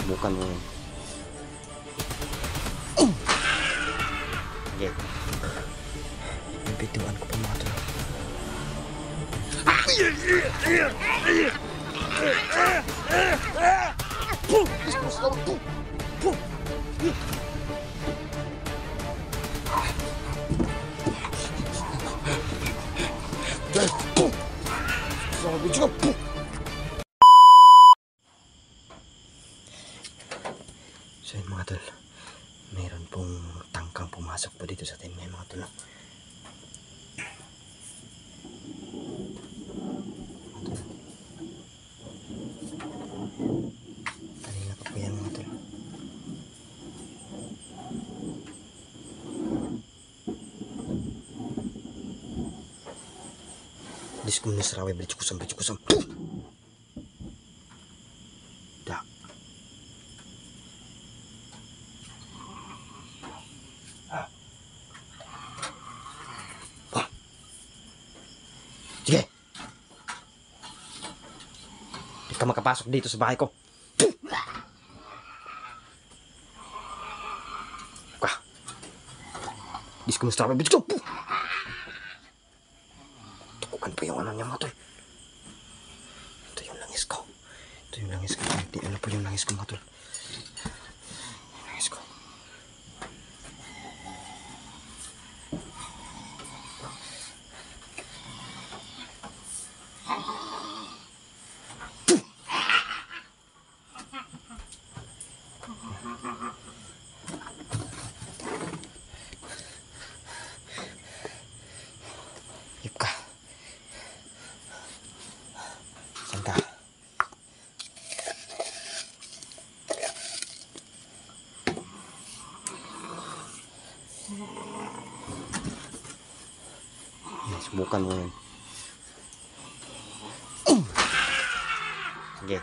Subukan mo yun. Sige. Yung bituan ko pa mga tol. So yun mga tol, mayroon pong tangkang pumasok po dito sa atin ngayon mga tol. Kanina pa po yan mga tol. Dis ko nasarawi, bericukusam. Da. Sige. Di ka makapasok dito sa bahay ko. Ka. Dis ko nasarawi, bericukusam. Tukukan pa yung ano niya mga tol. Ito yung langis ko. Hindi ano po yung langis ko mga tol. Langis ko. Yip ka. Santa. Subukan mo yun. Sige.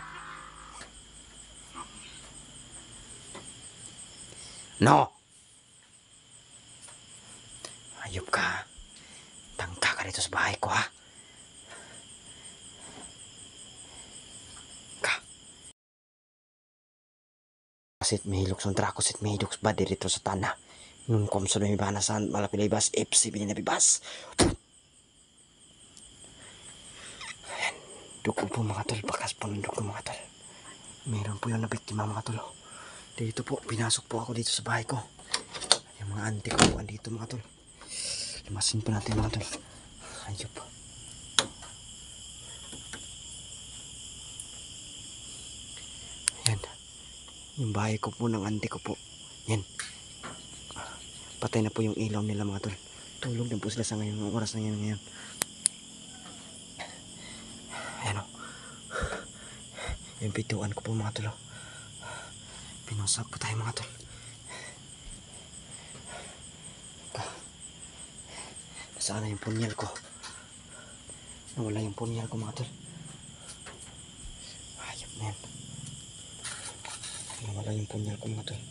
No! Ayop ka. Tangka ka dito sa bahay ko ha. Ka. Kasit mahilok sa drako sit mahilok sa badi dito sa tanah. Nung komso na ibanasan malapilibas FC binabibas. Ayan. Dugo po mga tol. Bakas po ng dugo mga tol. Meron po yung nabiktima mga tol. Dito po. Pinasok po ako dito sa bahay ko. Yung mga auntie ko po andito mga tol. Limasin po natin mga tol. Ayop. Ayan. Yung bahay ko po ng auntie ko po. Yan. Patay na po yung ilaw nila mga tol. Tulog na po sila sa ngayon. Oras na yan ngayon. Ayan o. Yung bituan ko po mga tol. Pinusap po tayo mga tol. Nasaan na yung punyal ko? Nawala yung punyal ko mga tol. Ayop na yan. Nawala yung punyal ko mga tol.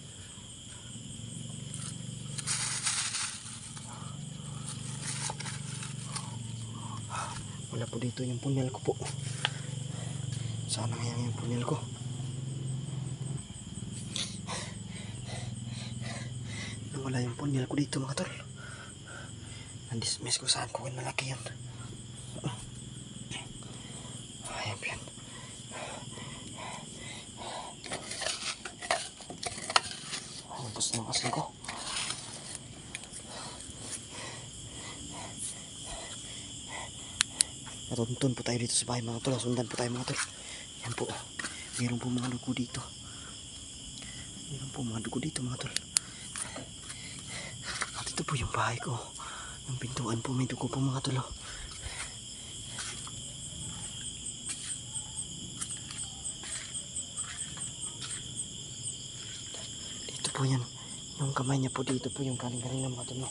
Wala po dito yung punyal ko po. Sana kaya yung punyal ko. Nawala yung punyal ko dito mga tol. Nandismiss ko saan ko malaki yan. Ayan yan. Ayan gusto ng asin ko. Natuntun po tayo dito sa bahay mga tol. Sundan po tayo mga tol. Yan po. Meron po mga dugo dito. Mga tol. At ito po yung bahay ko. Yung pintuan po may dugo po mga tol. Dito po yan. Yung kamay niya po dito po yung kaling-kaling ng mga tol.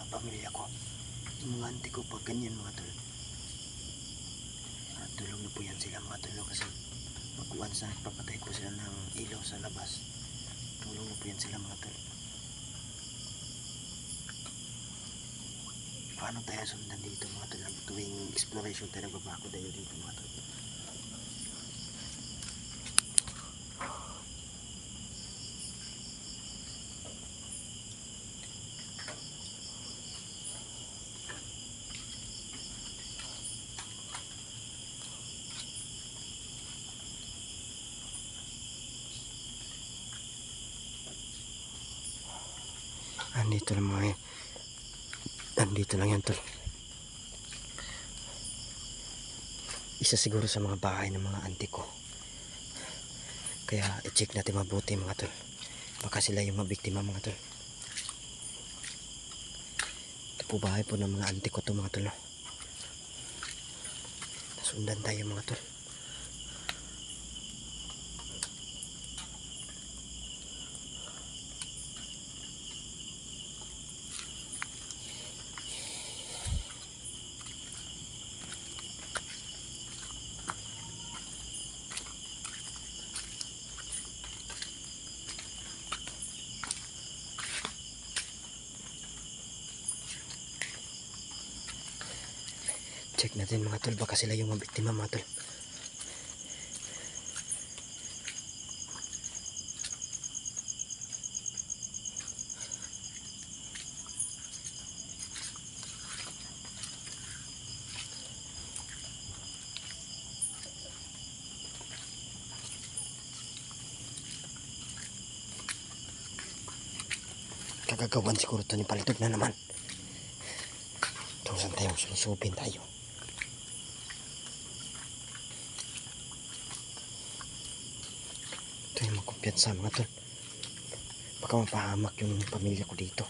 pamilya ko. Yung mga auntie ko pag ganyan mga tol. Tulong na po yan sila mga tol kasi pag sa nagpapatay ko sila ng ilaw sa labas. Tulong na po yan sila mga tol. Paano tayo sundan dito mga tol? Tuwing exploration tayo nagbabako tayo dito mga tol. Andito lang mga yan. Andito lang yan tol. Isa siguro sa mga bahay ng mga auntie ko. Kaya i-check natin mabuti mga tol. Baka sila yung mabiktima mga tol. Ito po bahay po ng mga auntie ko to mga tol. Nasundan tayo mga tol. Check natin mga tol, baka sila yung mabiktima mga tol. Kagagawan siguro ito ni Palitog na naman. Tusan tayo, sulusupin tayo. Ito yung makumpiyansa mga tol. Baka mapahamak yung pamilya ko dito.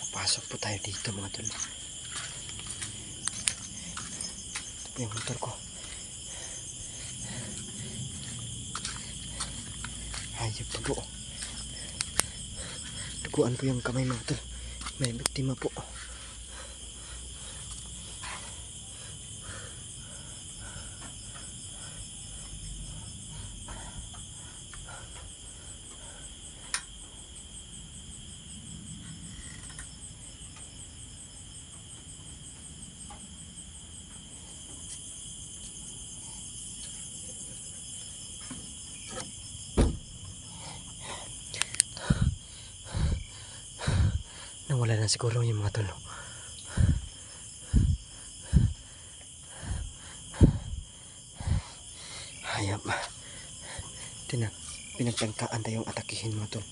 Pasok po tayo dito mga tol. Ito po yung motor ko. Hayop pa po. Duguan po yung kamay mga tol. May biktima po. Nawala na siguro yung mga tol. Hayop. Pinagtangkaan tayong atakihin mga tol.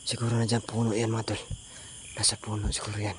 Siguro na dyan puno yan mga tol. Nasa puno siguro yan.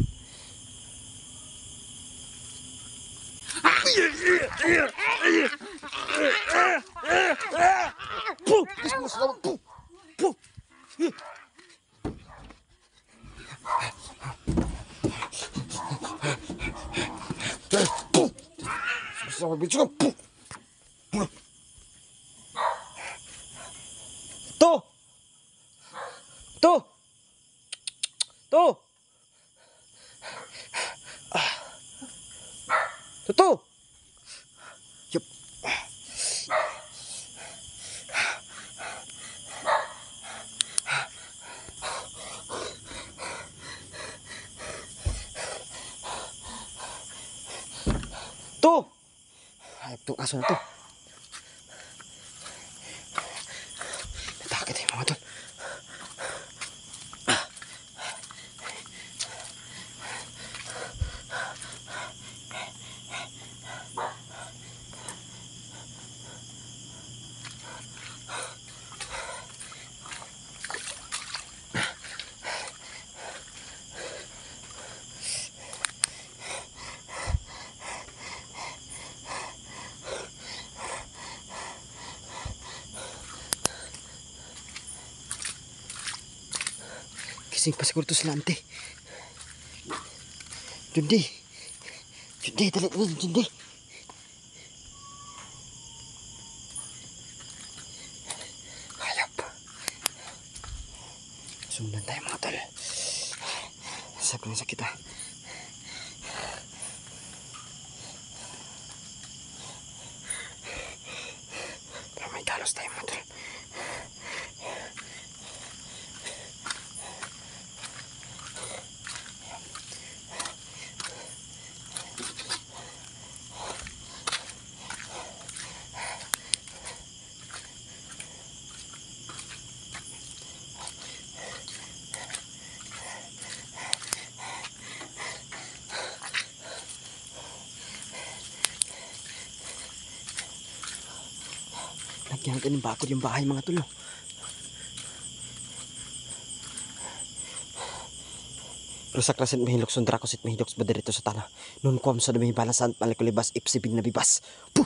Tuh. Yup. Tuh. Hayop tong aso na to. Natakot yung mga tol. Gising pa siguro to sila ante. Jundi. Jundi, dali. Jundi. Hayop. Sundan tayo mga tol. Sabi na sa kita. Pero may dalos tayo mga tol. Lagyan natin ng bakod yung bahay mga tol. Pero sa klasin mahilok sundra ko sit mahilok sa baderito sa tanah. Nun kuam sa dumi balasan palikulibas ipsibin na bibas. Puh!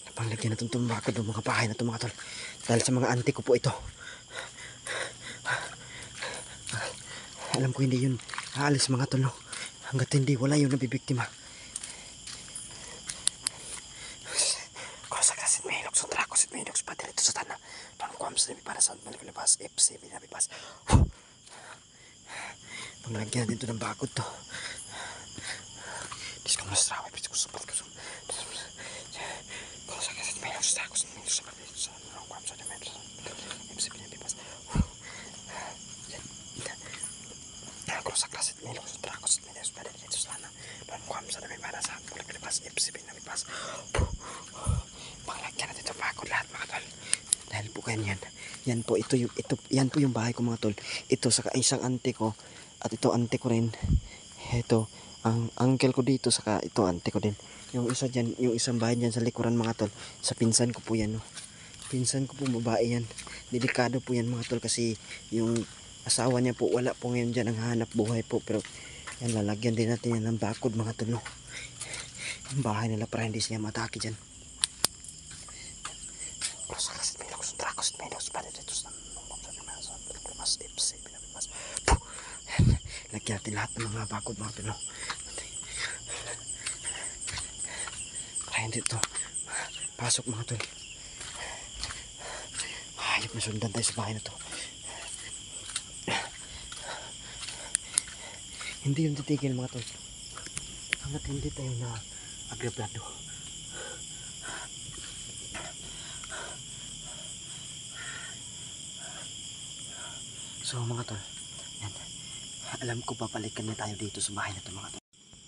Napanglagyan na itong bakod ng mga bahay na ito mga tol. Dahil sa mga auntie ko po ito. Alam ko hindi yun aalis mga tol. Hanggat hindi wala yung nabibiktima. Panglagyan natin ito ng bakod to. Dis ko mas rawa pero ko supat ko. Kung sa kasi may sa ko sa mga sa mga kwam sa demen. MC pinabibas. Kung sa klase may sa trako sa mga sa dito sana. Don kwam sa demen para sa pinabibas MC pinabibas. Panglagyan natin ito bakod lahat mga tol. Dahil po kanyan. Yan po yan po yung bahay ko mga tol. Ito sa isang auntie ko. At ito ante ko rin. Ito ang uncle ko dito saka ito ante ko din. Yung isa diyan, yung isang bahay diyan sa likuran mga tol. Sa pinsan ko po yan, no. Pinsan ko po babae yan. Delikado po yan mga tol kasi yung asawa niya po wala po ngayon diyan ang hanap buhay po, pero yan lalagyan din natin yan ng bakod mga tol, no. Yung bahay nila para hindi siya matake diyan. Lagyan natin lahat ng mga bakod mga tol. Para hindi ito pasok mga tol. Hayop na sundan tayo sa bahay na to. Hindi yung titigil mga tol. Hanggat hindi tayo na agrablado. So mga tol, yan. Alam ko papalikan na tayo dito sa bahay na to mga tol.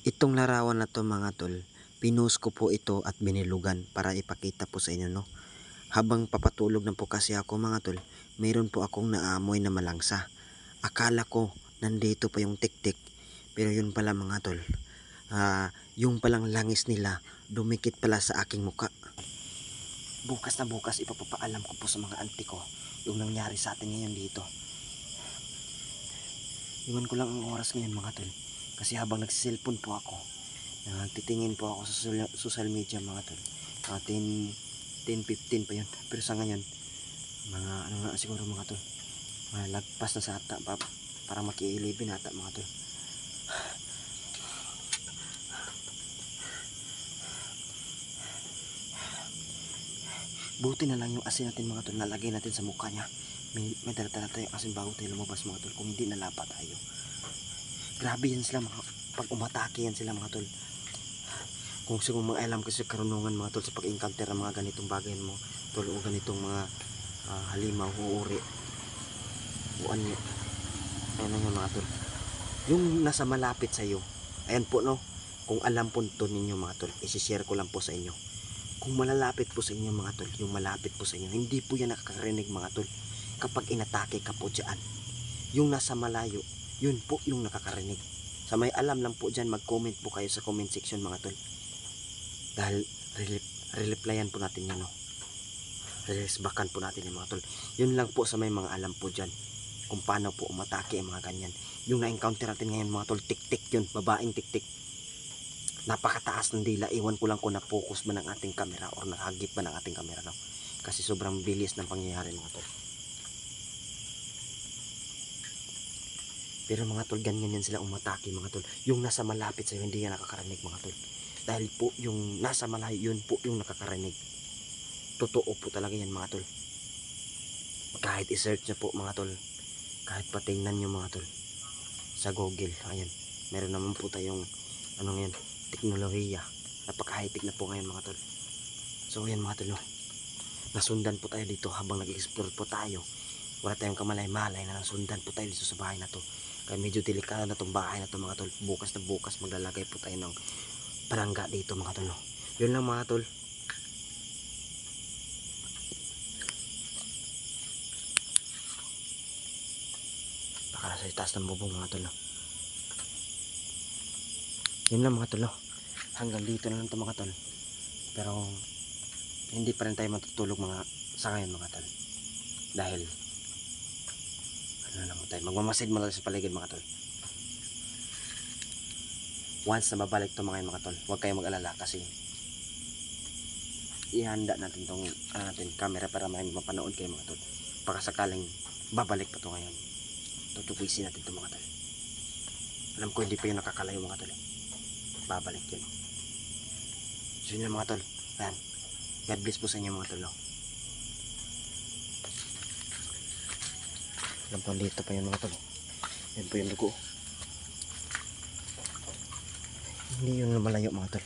Itong larawan na to mga tol, pinost ko po ito at binilugan para ipakita po sa inyo, no. Habang papatulog na po kasi ako mga tol, mayroon po akong naamoy na malangsa. Akala ko nandito pa yung tiktik, pero yun pala mga tol, yung palang langis nila dumikit pala sa aking muka. Bukas na bukas ipapapaalam ko po sa mga auntie ko yung nangyari sa atin ngayon dito. Iwan ko lang ang oras ngayon mga tol. Kasi habang nagsiselfon po ako, nagtitingin po ako sa social media mga tol. 10-15 pa yun. Pero sa ngayon, mga ano nga siguro mga tol. Lagpas na sa ata para maki-11 ata mga tol. Buti na lang yung asin natin mga tol. Nalagay natin sa mukha niya. May dala-dala tayo asin bago tayo lumabas mga tol. Kung hindi nalapa tayo. Grabe yan sila mga, pag umatake yan sila mga tol. Kung siguro mga alam kasi karunungan mga tol sa pag-encounter ng mga ganitong bagay mo tol, o ganitong mga halimaw o uri o ano, ayan na yung mga tol, yung nasa malapit sa iyo. Ayan po, no, kung alam po ito ninyo mga tol, isi-share ko lang po sa inyo. Kung malalapit po sa inyo mga tol, yung malapit po sa inyo, hindi po yan nakakarinig mga tol. Kapag inatake ka po dyan, yung nasa malayo, yun po yung nakakarinig. Sa may alam lang po dyan, mag-comment po kayo sa comment section mga tol. Dahil re-replyan po natin yun, no? Resbakan po natin yung mga tol. Yun lang po sa may mga alam po dyan kung paano po umatake ang mga ganyan. Yung na-encounter natin ngayon mga tol, tik-tik yun, babaeng tik-tik. napakataas ng dila. Iwan ko lang kung na-focus ba ng ating camera or nakagip ba ng ating camera, no? Kasi sobrang bilis ng pangyayari mga tol. Pero mga tol, ganyan yan sila umatake mga tol. Yung nasa malapit sa'yo hindi yan nakakarinig mga tol. Dahil po yung nasa malayo yun po yung nakakarinig. Totoo po talaga yan mga tol. Kahit i-search nyo po mga tol, kahit patingnan nyo mga tol sa Google, ayan, meron naman po tayong anong yan, teknolohiya. Napaka high tech na po ngayon mga tol. So ayan mga tol, no? Nasundan po tayo dito habang nag-explore po tayo. Wala tayong kamalay-malay na nasundan po tayo dito sa bahay na to. Kaya medyo delikado na tong bahay na to mga tol. Bukas na bukas maglalagay po tayo ng palangga dito mga tol, no? Yun lang mga tol. Baka nasa itaas ng bubong mga tol, no? Yun lang mga tol, no? Hanggang dito na lang to mga tol. Pero hindi pa rin tayo matutulog mga sa ngayon mga tol. Dahil ano lang tayo, magmamasid mo tayo sa paligid mga tol. Once na babalik to mga tol, huwag kayong mag-alala kasi ihanda natin tong natin camera para may mapanood kayo mga tol. Baka sakaling babalik pa to ngayon, tutubuisin natin to mga tol. Alam ko hindi pa yun nakakalayo mga tol. Babalik yun. So yun lang mga tol. Ayan. God bless po sa inyo mga tol. Alam po dito pa yun mga tol. Yan po yung dugo. Hindi yun malayo mga tol.